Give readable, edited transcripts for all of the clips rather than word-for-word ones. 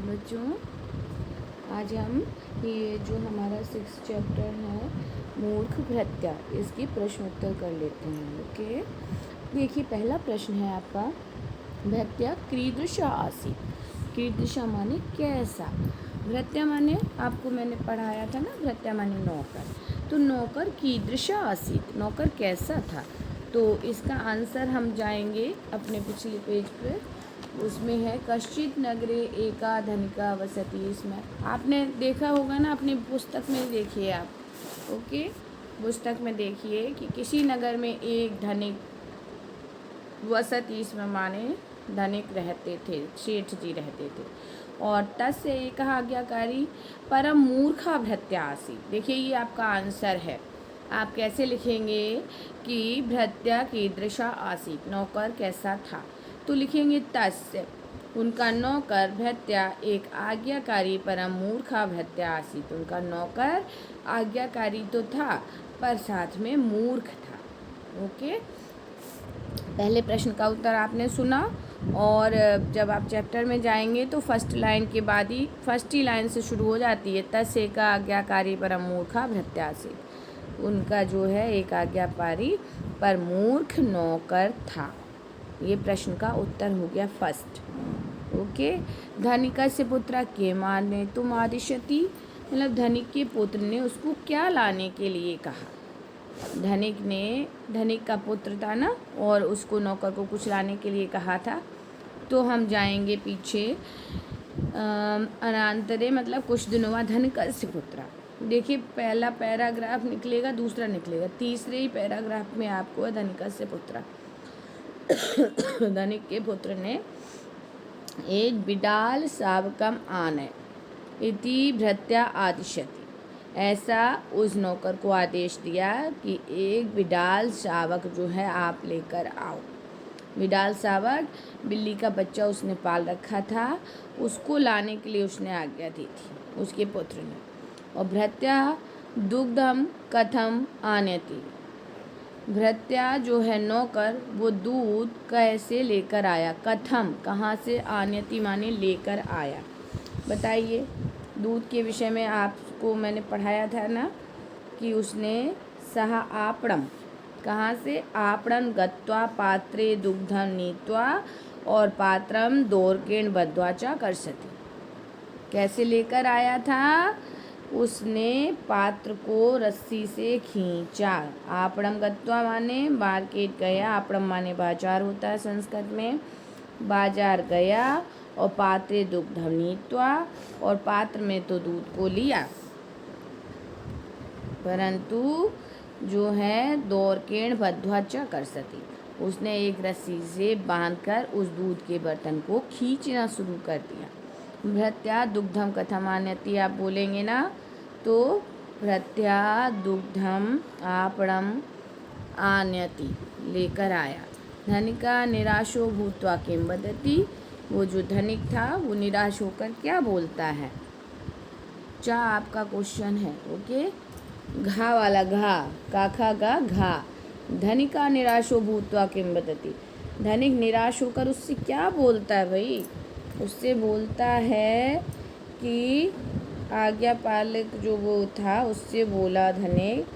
बच्चों, आज हम ये जो हमारा 6 चैप्टर है मूर्ख भृत्या, इसकी प्रश्नोत्तर कर लेते हैं। ओके, देखिए पहला प्रश्न है आपका, भृत्या कीदृश आसीत्। कीदृश माने कैसा, भृत्या माने आपको मैंने पढ़ाया था ना, भृत्या माने नौकर। तो नौकर कीदृश आसीत्, नौकर कैसा था। तो इसका आंसर हम जाएंगे अपने पिछले पेज पे, उसमें है कश्चित नगरे एका धनिका वसति। इसमें आपने देखा होगा ना, अपनी पुस्तक में देखिए आप। ओके, पुस्तक में देखिए कि किसी नगर में एक धनिक वसति, इसमें माने धनिक रहते थे, सेठ जी रहते थे। और तस्य एक आज्ञाकारी परम मूर्खा भृत्या आसीत्। देखिए ये आपका आंसर है। आप कैसे लिखेंगे कि भृत्या कीदृशा आसीत्, नौकर कैसा था। तो लिखेंगे तस्य, उनका नौकर, भृत्या एक आज्ञाकारी परम मूर्खा भृत्या आसीत्। उनका नौकर आज्ञाकारी तो था पर साथ में मूर्ख था। ओके, पहले प्रश्न का उत्तर आपने सुना। और जब आप चैप्टर में जाएंगे तो फर्स्ट लाइन के बाद ही, फर्स्ट ही लाइन से शुरू हो जाती है, तस्य एक आज्ञाकारी परम मूर्खा भृत्या आसीत्। उनका जो है एक आज्ञाकारी पर मूर्ख नौकर था। ये प्रश्न का उत्तर हो गया फर्स्ट। ओके, धनिका से पुत्रा के माने तुम आदिशति, मतलब धनिक के पुत्र ने उसको क्या लाने के लिए कहा। धनिक का पुत्र था ना, और उसको नौकर को कुछ लाने के लिए कहा था। तो हम जाएंगे पीछे, अनांतरे मतलब कुछ दिनों बाद धनिका से पुत्रा। देखिए पहला पैराग्राफ निकलेगा, दूसरा निकलेगा, तीसरे ही पैराग्राफ में आपको है धनिका से पुत्रा। धनिक के पुत्र ने एक बिडाल शावकम आनय इति भृत्या आदिशति, ऐसा उस नौकर को आदेश दिया कि एक बिडाल शावक जो है आप लेकर आओ। बिडाल शावक बिल्ली का बच्चा उसने पाल रखा था, उसको लाने के लिए उसने आज्ञा दी थी उसके पुत्र ने। और भृत्या दुग्धम कथम आनयति, भृत्या जो है नौकर, वो दूध कैसे लेकर आया। कथम कहाँ से, आनयति माने लेकर आया। बताइए, दूध के विषय में आपको मैंने पढ़ाया था ना कि उसने सह आपणम, कहाँ से, आपणम गत्वा पात्रे दुग्धम नीत्वा और पात्रम दोर्केण बद्ध्वा च कर्षति। कैसे लेकर आया था, उसने पात्र को रस्सी से खींचा। आपणम गत्वा माने मार्केट गया, आपणम माने बाजार होता है संस्कृत में, बाजार गया। और पात्रे दुग्धम नीत्वा, और पात्र में तो दूध को लिया, परंतु जो है दोर्केण बद्ध्वा च कर्षति, उसने एक रस्सी से बांधकर उस दूध के बर्तन को खींचना शुरू कर दिया। भृत्या दुग्धम कथम आनयति, आप बोलेंगे ना, तो भृत्या दुग्धम आपणम आनयति, लेकर आया। धनिका निराशो भूत्वा किं वदति, वो जो धनिक था वो निराश होकर क्या बोलता है। चा आपका क्वेश्चन है। ओके, घा वाला घा, काखा गा घा। धनिका निराशो भूत्वा किं वदति, धनिक निराश होकर उससे क्या बोलता है भाई। उससे बोलता है कि आज्ञापालक जो वो था, उससे बोला धनिक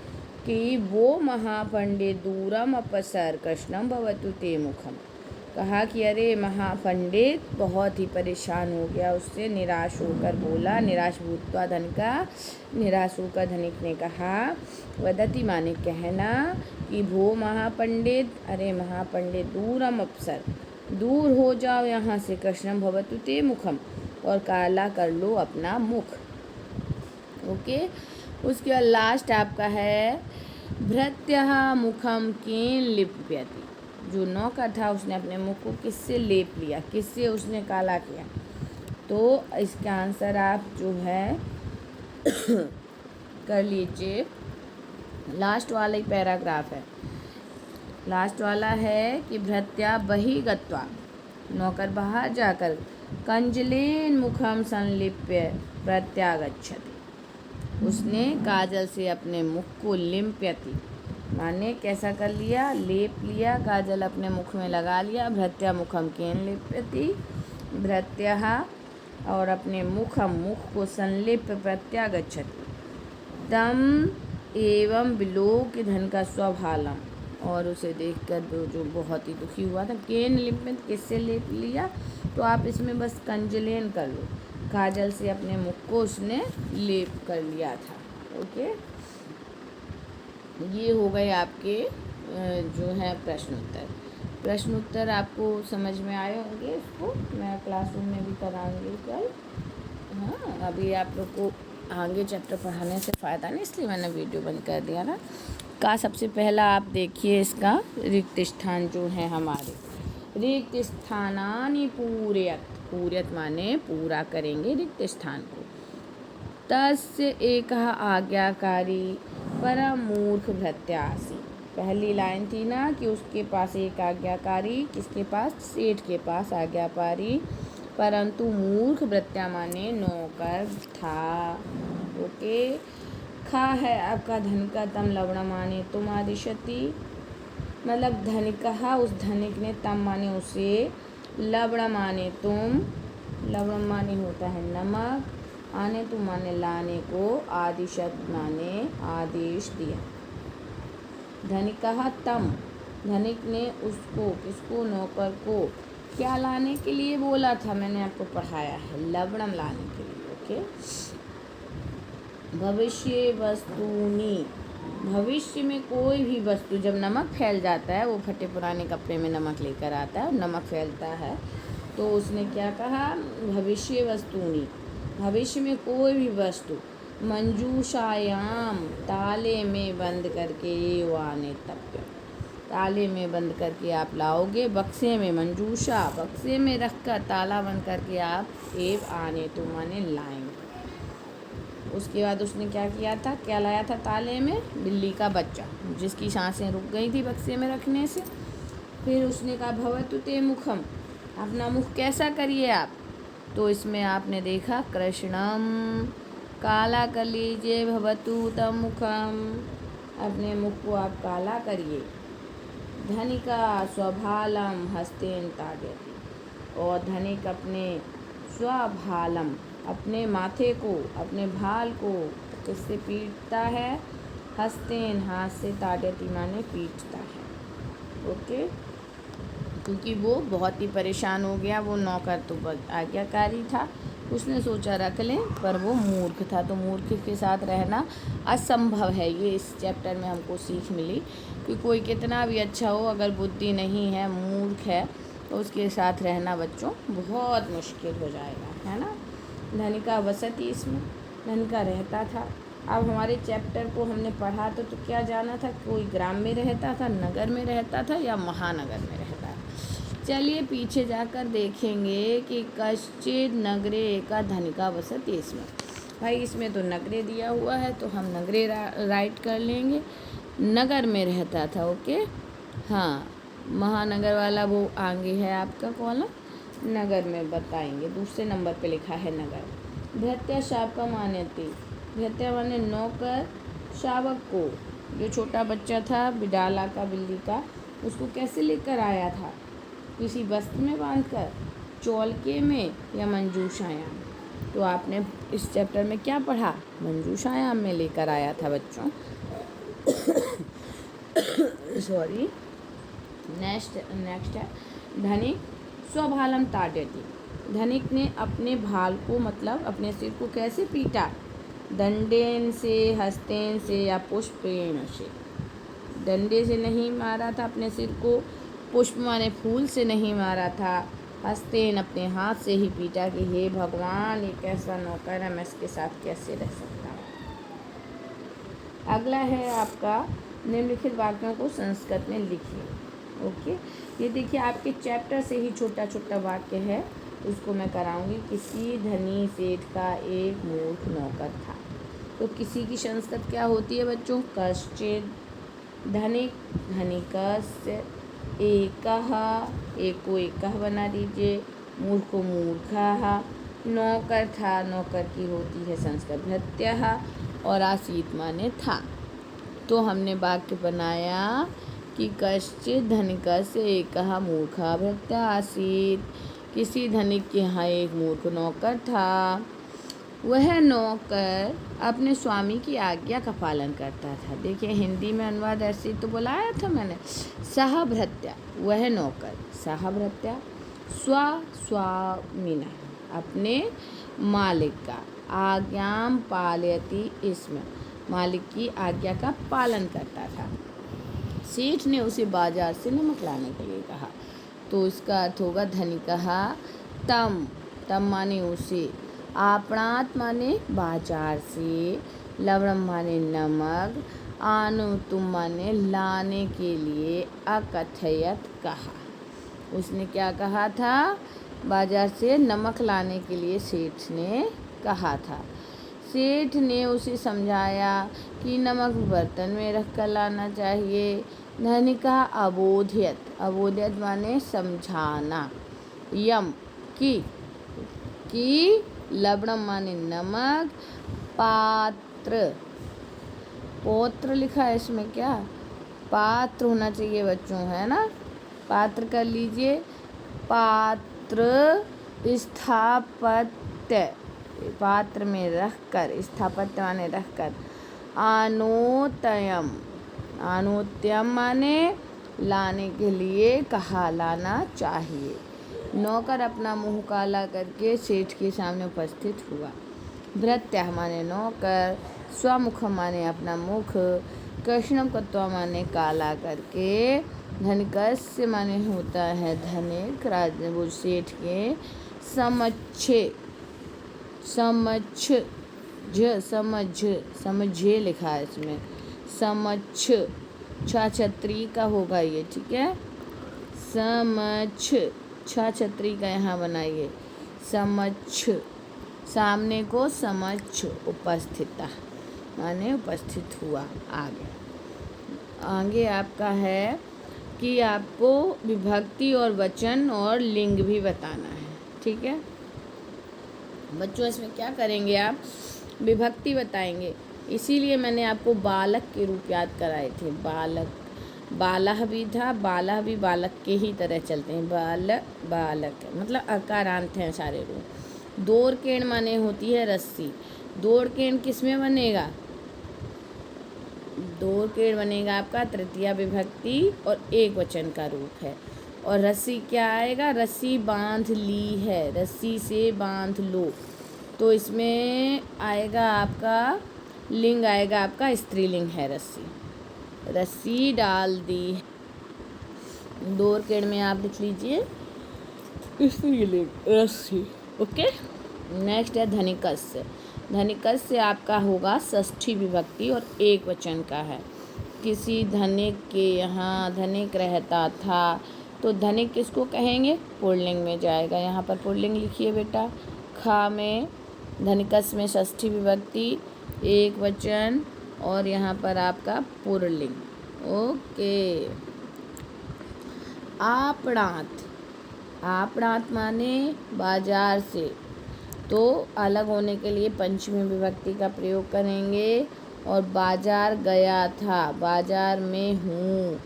कि वो महापंडित दूरम अपसर कृष्णम भवतु ते मुखम। कहा कि अरे महापंडित बहुत ही परेशान हो गया, उससे निराश होकर बोला। निराश भूत्वा धनिका, निराश होकर धनिक ने कहा, वदति माने कहना, कि भो महापंडित, अरे महापंडित, दूरम अपसर, दूर हो जाओ यहाँ से, कृष्णम भवतु ते मुखम, और काला कर लो अपना मुख। ओके, उसके बाद लास्ट आपका है भृत्यः मुखम केन लिप्यति, जो नौकर था उसने अपने मुख को किससे लेप लिया, किससे उसने काला किया। तो इसका आंसर आप जो है कर लीजिए, लास्ट वाला ही पैराग्राफ है। लास्ट वाला है कि भृत्या बहि गत्वा, नौकर बाहर जाकर, कंजलेन मुखम संलिप्य प्रत्यागच्छति, उसने काजल से अपने मुख को लिम्प्यति माने कैसा कर लिया, लेप लिया, काजल अपने मुख में लगा लिया। भृत्या मुखम केन लिप्यति, भृत्यः और अपने मुख को संलिप प्रत्यागच्छति। तम एवं विलोक्य धन का स्वभालम, और उसे देखकर जो बहुत ही दुखी हुआ था। केन लिपित किससे लेप लिया, तो आप इसमें बस कंजलेन कर लो, काजल से अपने मुख को उसने लेप कर लिया था। ओके, ये हो गए आपके जो है प्रश्न उत्तर आपको समझ में आए होंगे। इसको मैं क्लासरूम में भी कराऊंगी कल। हाँ, अभी आप लोग को आगे चैप्टर पढ़ाने से फ़ायदा नहीं, इसलिए मैंने वीडियो बंद कर दिया ना। का सबसे पहला आप देखिए इसका रिक्त स्थान जो है हमारे, रिक्त स्थानानि पूर्यत माने पूरा करेंगे रिक्त स्थान को। तस्य एकः आज्ञाकारी परम मूर्ख भृत्यासी। पहली लाइन थी ना कि उसके पास एक आज्ञाकारी, किसके पास, सेठ के पास आज्ञाकारी, परंतु मूर्ख भृत्या माने नौकर था। ओके, खा है आपका धन का, तम लवण माने तुम आदिशति, मतलब धनिकहा उस धनिक ने, तम माने उसे, लवण माने तुम, लवण माने होता है नमक, आने तुम माने लाने को, आदिशत माने आदेश दिया। धनिकहा तम, धनिक ने उसको, किसको, नौकर को, क्या लाने के लिए बोला था, मैंने आपको पढ़ाया है, लवणम लाने के लिए। ओके, भविष्य वस्तुनी, भविष्य में कोई भी वस्तु, जब नमक फैल जाता है, वो फटे पुराने कपड़े में नमक लेकर आता है और नमक फैलता है, तो उसने क्या कहा, भविष्य वस्तुनी, भविष्य में कोई भी वस्तु, मंजूषायाम ताले में बंद करके, वाने तप्य, ताले में बंद करके आप लाओगे, बक्से में, मंजूषा बक्से में रखकर ताला बंद करके आप एव आने तो माने लाएंगे। उसके बाद उसने क्या किया था, क्या लाया था ताले में, बिल्ली का बच्चा, जिसकी सांसें रुक गई थी बक्से में रखने से। फिर उसने कहा भवतु ते मुखम, अपना मुख कैसा करिए आप, तो इसमें आपने देखा कृष्णम, काला कर लीजिए, भवतु तम मुखम, अपने मुख को आप काला करिए। धनिका स्वभालम हस्तेन ताड़यति, और धनिक अपने स्वभालम, अपने माथे को, अपने भाल को किससे पीटता है, हस्तेन हाथ से, ताड़यति माने पीटता है। ओके, क्योंकि वो बहुत ही परेशान हो गया, वो नौकर तो आज्ञाकारी था, उसने सोचा रख लें, पर वो मूर्ख था, तो मूर्ख के साथ रहना असंभव है। ये इस चैप्टर में हमको सीख मिली कि कोई कितना भी अच्छा हो, अगर बुद्धि नहीं है, मूर्ख है, तो उसके साथ रहना बच्चों बहुत मुश्किल हो जाएगा, है ना। धनिका वसती, इसमें धनिका रहता था। अब हमारे चैप्टर को हमने पढ़ा तो क्या जाना था, कोई ग्राम में रहता था, नगर में रहता था, या महानगर में रहता था। चलिए पीछे जाकर देखेंगे कि कश्चित नगरे का धनिका वसती, इसमें भाई इसमें तो नगरे दिया हुआ है, तो हम नगरे राइट कर लेंगे, नगर में रहता था। ओके, हाँ, महानगर वाला वो आगे है आपका कॉलम, नगर में बताएंगे, दूसरे नंबर पे लिखा है नगर। भृत्या शावका मान्यते, भृत्या माने नौकर, शावक को, जो छोटा बच्चा था बिडाला का, बिल्ली का, उसको कैसे लेकर आया था, किसी वस्त्र में बांधकर, चौलके में, या मंजूषायाम। तो आपने इस चैप्टर में क्या पढ़ा, मंजूषायाम में लेकर आया था बच्चों। सॉरी, नेक्स्ट है धनिक स्वभालम ताड़यति, धनिक ने अपने भाल को, मतलब अपने सिर को कैसे पीटा, दंडेन से, हस्तेन से, या पुष्पेण से। डंडे से नहीं मारा था अपने सिर को, पुष्प माने फूल से नहीं मारा था, हस्तेन अपने हाथ से ही पीटा कि हे भगवान, ये कैसा नौकर है, मैं इसके साथ कैसे रह सकता हूँ। अगला है आपका निम्नलिखित वाक्यों को संस्कृत में लिखिए। ओके, ये देखिए आपके चैप्टर से ही छोटा छोटा वाक्य है, उसको मैं कराऊंगी। किसी धनी सेठ का एक मूर्ख नौकर था। तो किसी की संस्कृत क्या होती है बच्चों, कश्चित, धनिक, धनिकस्य, एकः, एक को एकः बना दीजिए, मूर्ख को मूर्खः, नौकर था, नौकर की होती है संस्कृत भृत्यः, और आसीत माने था। तो हमने वाक्य बनाया कि कश्चित धनिकस्य एकः मूर्खः भृत्यः आसीत्, किसी धनिक के यहाँ एक मूर्ख नौकर था। वह नौकर अपने स्वामी की आज्ञा का पालन करता था। देखिए हिंदी में अनुवाद ऐसे तो बुलाया था मैंने। सहभृत्या वह नौकर, सहभृत्या स्वामिना अपने मालिक का, आज्ञाम पालयति इसमें मालिक की आज्ञा का पालन करता था। सेठ ने उसे बाजार से नमक लाने के लिए कहा। तो इसका अर्थ होगा धनिकः तम, तम माने उसे, आपणात माने बाजार से, लवणम माने नमक, आनुतुम माने लाने के लिए, अकथयत कहा। उसने क्या कहा था? बाजार से नमक लाने के लिए सेठ ने कहा था। सेठ ने उसे समझाया कि नमक बर्तन में रख कर लाना चाहिए। धनिका अबोध्यत, अबोध्यत माने समझाना, यम की लवणम माने नमक, पात्र, पौत्र लिखा है इसमें, क्या पात्र होना चाहिए बच्चों, है ना, पात्र कर लीजिए। पात्र स्थापत्य, पात्र में रखकर, स्थापत्य माने रखकर। आनोतयम, आनोत्यम माने लाने के लिए कहा, लाना चाहिए। नौकर अपना मुंह काला करके सेठ के सामने उपस्थित हुआ। भृत्य माने नौकर, स्वमुख माने अपना मुख, कृष्णम कत्वा माने काला करके, धनिकस्य माने होता है धनिक, राज सेठ के समझे, समझे लिखा है इसमें, समझ, छतरी का होगा ये, ठीक है, समझ, छतरी का यहाँ बनाइए, समझ, सामने को समझ, उपस्थिता माने उपस्थित हुआ। आगे आपका है कि आपको विभक्ति और वचन और लिंग भी बताना है, ठीक है बच्चों। इसमें क्या करेंगे आप? विभक्ति बताएंगे, इसीलिए मैंने आपको बालक के रूप याद कराए थे। बालक, बालह भी था, बालह भी बालक के ही तरह चलते हैं, बालक मतलब अकारांत हैं सारे रूप। दोरकेण माने होती है रस्सी। दोरकेण किस में बनेगा? दोरकेण बनेगा आपका तृतीया विभक्ति और एक वचन का रूप है। और रस्सी क्या आएगा? रस्सी बांध ली है, रस्सी से बांध लो, तो इसमें आएगा आपका लिंग, आएगा आपका स्त्रीलिंग है रस्सी, रस्सी डाल दी। दोरकेण में आप लिख लीजिए स्त्रीलिंग रस्सी, ओके। नेक्स्ट है धनिकस्य। धनिकस्य आपका होगा षष्ठी विभक्ति और एक वचन का है। किसी धनिक के यहाँ धनिक रहता था, तो धनिक किसको कहेंगे? पुल्लिंग में जाएगा। यहाँ पर पुल्लिंग लिखिए बेटा। खा में धनिकस्य में षष्ठी विभक्ति, एक वचन, और यहाँ पर आपका पुल्लिंग, ओके। आपणात, आपणात माने बाजार से, तो अलग होने के लिए पंचमी विभक्ति का प्रयोग करेंगे। और बाजार गया था, बाजार में हूँ,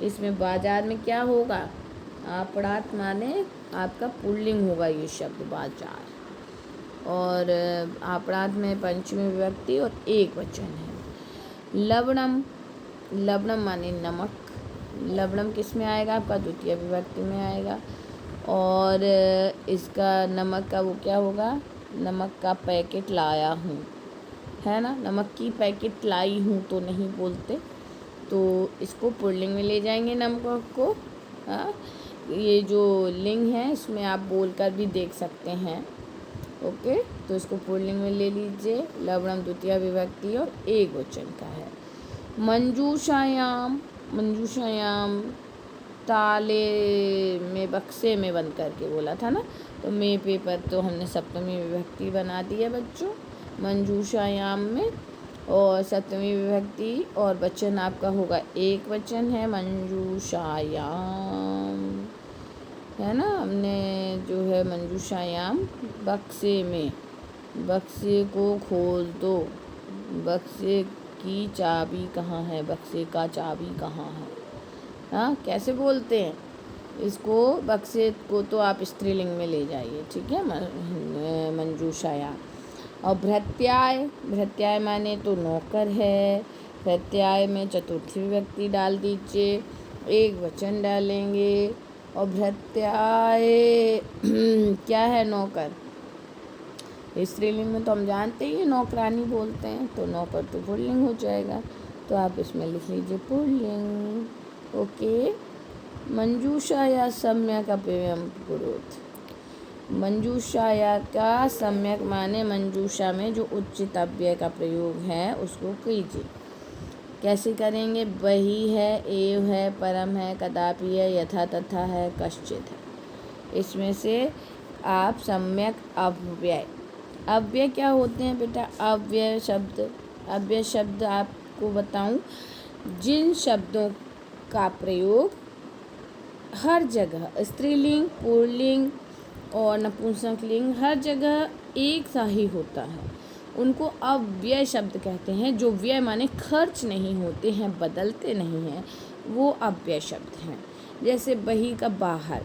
इसमें बाजार में क्या होगा? आपणात माने आपका पुल्लिंग होगा ये शब्द बाजार, और आपणात में पंचमी विभक्ति और एक वचन है। लवणम, लवणम माने नमक, लवणम किस में आएगा? आपका द्वितीय विभक्ति में आएगा। और इसका नमक का वो क्या होगा? नमक का पैकेट लाया हूँ, है ना, नमक की पैकेट लाई हूँ तो नहीं बोलते, तो इसको पुल्लिंग में ले जाएंगे नमक को। हाँ, ये जो लिंग है इसमें आप बोलकर भी देख सकते हैं, ओके। तो इसको पुल्लिंग में ले लीजिए। लवणम द्वितीय विभक्ति और एक वचन का है। मंजूषायाम, मंजूषायाम ताले में, बक्से में बंद करके बोला था ना, तो मे पे पर तो हमने सप्तमी विभक्ति बना दी है बच्चों मंजूषायाम में, और सप्तमी विभक्ति और वचन आपका होगा एक वचन है मंजूषायाम, है ना। हमने जो है मंजूषायाम, बक्से में, बक्से को खोल दो, बक्से की चाबी कहाँ है, बक्से का चाबी कहाँ है, हाँ कैसे बोलते हैं? इसको बक्से को तो आप स्त्रीलिंग में ले जाइए, ठीक है, मंजूषाया। और भृत्याय, भृत्याय माने तो नौकर है। भृत्याय में चतुर्थी विभक्ति डाल दीजिए, एक वचन डालेंगे। और भृत्याय क्या है? नौकर। स्त्रीलिंग में तो हम जानते ही नौकरानी बोलते हैं, तो नौकर तो पुल्लिंग हो जाएगा, तो आप इसमें लिख लीजिए पुल्लिंग। ओके। मंजूषाया सम्यक अप्ययम कुरुत। मंजूषाया का सम्यक माने मंजूषा में जो उचित अव्यय का प्रयोग है उसको कीजिए। कैसे करेंगे? वही है, एव है, परम है, कदापि है, यथा तथा है, कश्चित है। इसमें से आप सम्यक अव्यय, अव्यय क्या होते हैं बेटा? अव्यय शब्द, अव्यय शब्द आपको बताऊं, जिन शब्दों का प्रयोग हर जगह स्त्रीलिंग, पुल्लिंग और नपुंसकलिंग हर जगह एक सा ही होता है, उनको अव्यय शब्द कहते हैं। जो व्यय माने खर्च नहीं होते हैं, बदलते नहीं हैं, वो अव्यय शब्द हैं। जैसे बही का बाहर,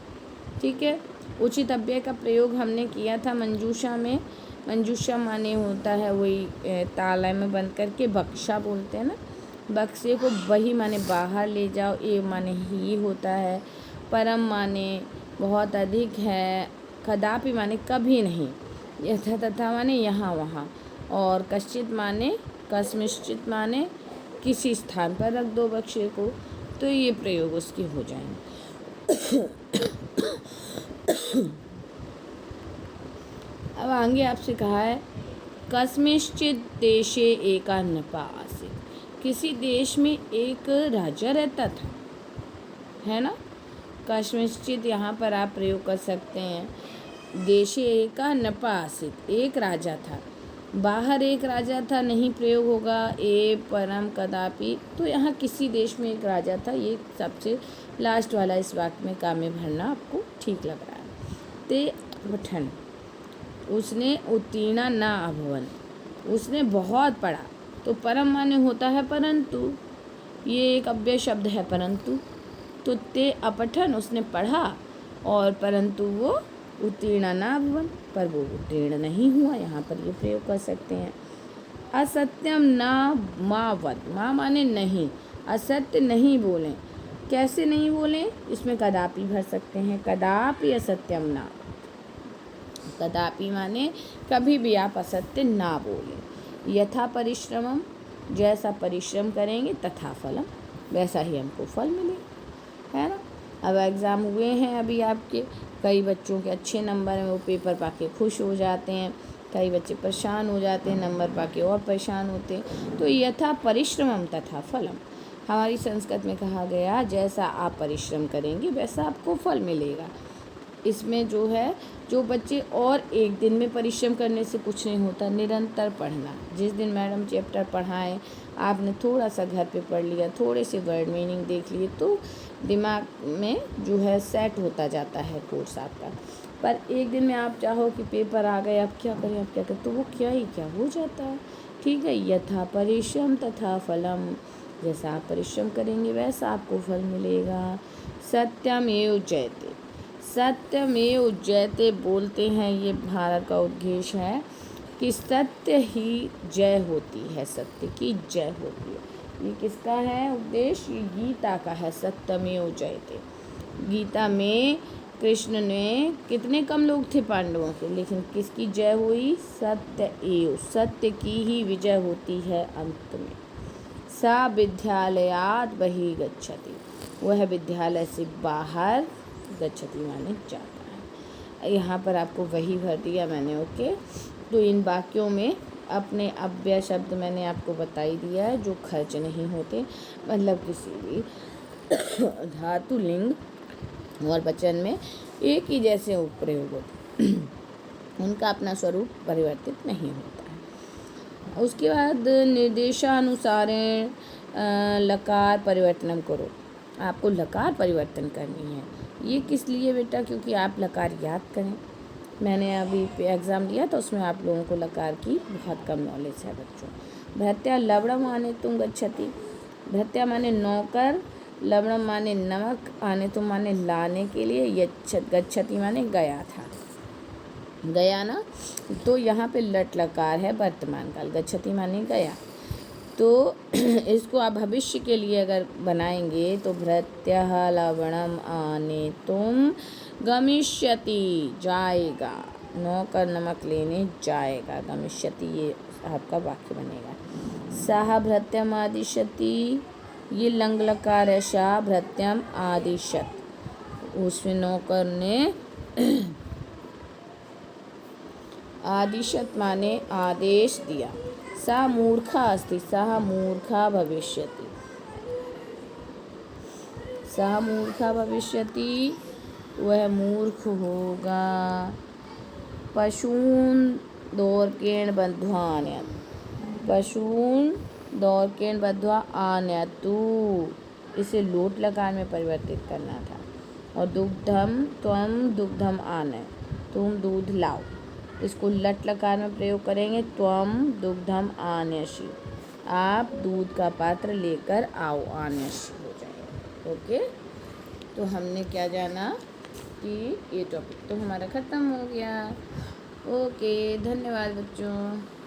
ठीक है। उचित अव्यय का प्रयोग हमने किया था मंजूषा में। मंजूषा माने होता है वही ताला में बंद करके बक्सा बोलते हैं ना, बक्से को। बही माने बाहर ले जाओ, ए माने ही होता है, परम माने बहुत अधिक है, कदापि माने कभी नहीं, यथा तथा माने यहाँ वहाँ, और कश्चित माने कस्मिश्चित माने किसी स्थान पर रख दो बक्से को, तो ये प्रयोग उसके हो जाएंगे। अब आगे आपसे कहा है कस्मिश्चित देशे एका नृपा आसीत्। किसी देश में एक राजा रहता था, है ना। कस्मिश्चित यहाँ पर आप प्रयोग कर सकते हैं। देशे एका नृपा आसीत्, एक राजा था। बाहर एक राजा था, नहीं प्रयोग होगा। ए परम कदापि, तो यहाँ किसी देश में एक राजा था, ये सबसे लास्ट वाला इस वाक्य में कामे भरना आपको ठीक लग रहा है। ते पठन, उसने उत्तीर्ण ना अभवन, उसने बहुत पढ़ा। तो परम माने होता है परंतु, ये एक अव्यय शब्द है परंतु। तो ते अपठन, उसने पढ़ा, और परंतु वो उत्तीर्ण ना अभवन, पर वो उत्तीर्ण नहीं हुआ। यहाँ पर ये प्रयोग कर सकते हैं। असत्यम ना माँ वद, माँ माने नहीं, असत्य नहीं बोलें। कैसे नहीं बोलें? इसमें कदापि भर सकते हैं, कदापि असत्यम ना। कदापि माने कभी भी आप असत्य ना बोलें। यथा परिश्रमम, जैसा परिश्रम करेंगे, तथा फलम, वैसा ही हमको फल मिलेगा, है ना। अब एग्ज़ाम हुए हैं अभी आपके, कई बच्चों के अच्छे नंबर हैं, वो पेपर पाके खुश हो जाते हैं, कई बच्चे परेशान हो जाते हैं, नंबर पाके और परेशान होते हैं। तो यथा परिश्रमम तथा फलम, हमारी संस्कृत में कहा गया जैसा आप परिश्रम करेंगे वैसा आपको फल मिलेगा। इसमें जो है, जो बच्चे, और एक दिन में परिश्रम करने से कुछ नहीं होता, निरंतर पढ़ना। जिस दिन मैडम चैप्टर पढ़ाएं, आपने थोड़ा सा घर पे पढ़ लिया, थोड़े से वर्ड मीनिंग देख लिए, तो दिमाग में जो है सेट होता जाता है कोर्स आपका। पर एक दिन में आप चाहो कि पेपर आ गए, अब क्या करें, अब क्या करें, तो वो क्या ही क्या हो जाता है, ठीक है। यथा परिश्रम तथा फलम, जैसा आप परिश्रम करेंगे वैसा आपको फल मिलेगा। सत्यमेव जयते, सत्यमेव जयते बोलते हैं, ये भारत का उद्देश्य है कि सत्य ही जय होती है, सत्य की जय होती है। ये किसका है उद्देश्य? ये गीता का है, सत्यमेव जयते। गीता में कृष्ण ने, कितने कम लोग थे पांडवों के, लेकिन किसकी जय हुई? सत्य एव, सत्य की ही विजय होती है अंत में। सा विद्यालयात् बहिः गच्छति, वह विद्यालय से बाहर, गच्छति माने जाता है। यहाँ पर आपको वही भर दिया मैंने, ओके। तो इन वाक्यों में अपने अव्यय शब्द मैंने आपको बता ही दिया है, जो खर्च नहीं होते, मतलब किसी भी धातु, लिंग और वचन में एक ही जैसे प्रयोग होते, उनका अपना स्वरूप परिवर्तित नहीं होता है। उसके बाद निर्देशानुसारेण लकार परिवर्तन करो, आपको लकार परिवर्तन करनी है। ये किस लिए बेटा? क्योंकि आप लकार याद करें। मैंने अभी एग्ज़ाम दिया तो उसमें आप लोगों को लकार की बहुत कम नॉलेज है बच्चों। भृत्या लवणम माने तुम गच्छति, भृत्या माने नौकर, लवणम माने नमक, आने तो माने लाने के लिए, यच्छत गच्छति माने गया था, गया ना। तो यहाँ पे लट लकार है वर्तमान काल, गच्छति माने गया। तो इसको आप भविष्य के लिए अगर बनाएंगे तो भृत्यः लवणम आने तुम गमिष्यति जाएगा, नौकर नमक लेने जाएगा, गमिष्यति ये आपका वाक्य बनेगा। सः भृत्यम आदिशति, ये लंग लकार है, शाह भृत्यम आदिशत, उसमें नौकर ने आदिशत माने आदेश दिया। सा मूर्खा अस्ति, सः मूर्खा भविष्यति, सः मूर्खा भविष्यति, वह मूर्ख होगा। पशून् दौर्केण बद्ध्वा आनयत्, पशून् दौर्केण बद्ध्वा आनयतु, इसे लोट लकार में परिवर्तित करना था। और दुग्धम त्वं दुग्धम आनय, तुम दूध लाओ, इसको लट लकार में प्रयोग करेंगे, त्वं दुग्धम आनयसि, आप दूध का पात्र लेकर आओ, आनयसि हो जाएगा। ओके, तो हमने क्या जाना कि ये टॉपिक तो हमारा ख़त्म हो गया। ओके, धन्यवाद बच्चों।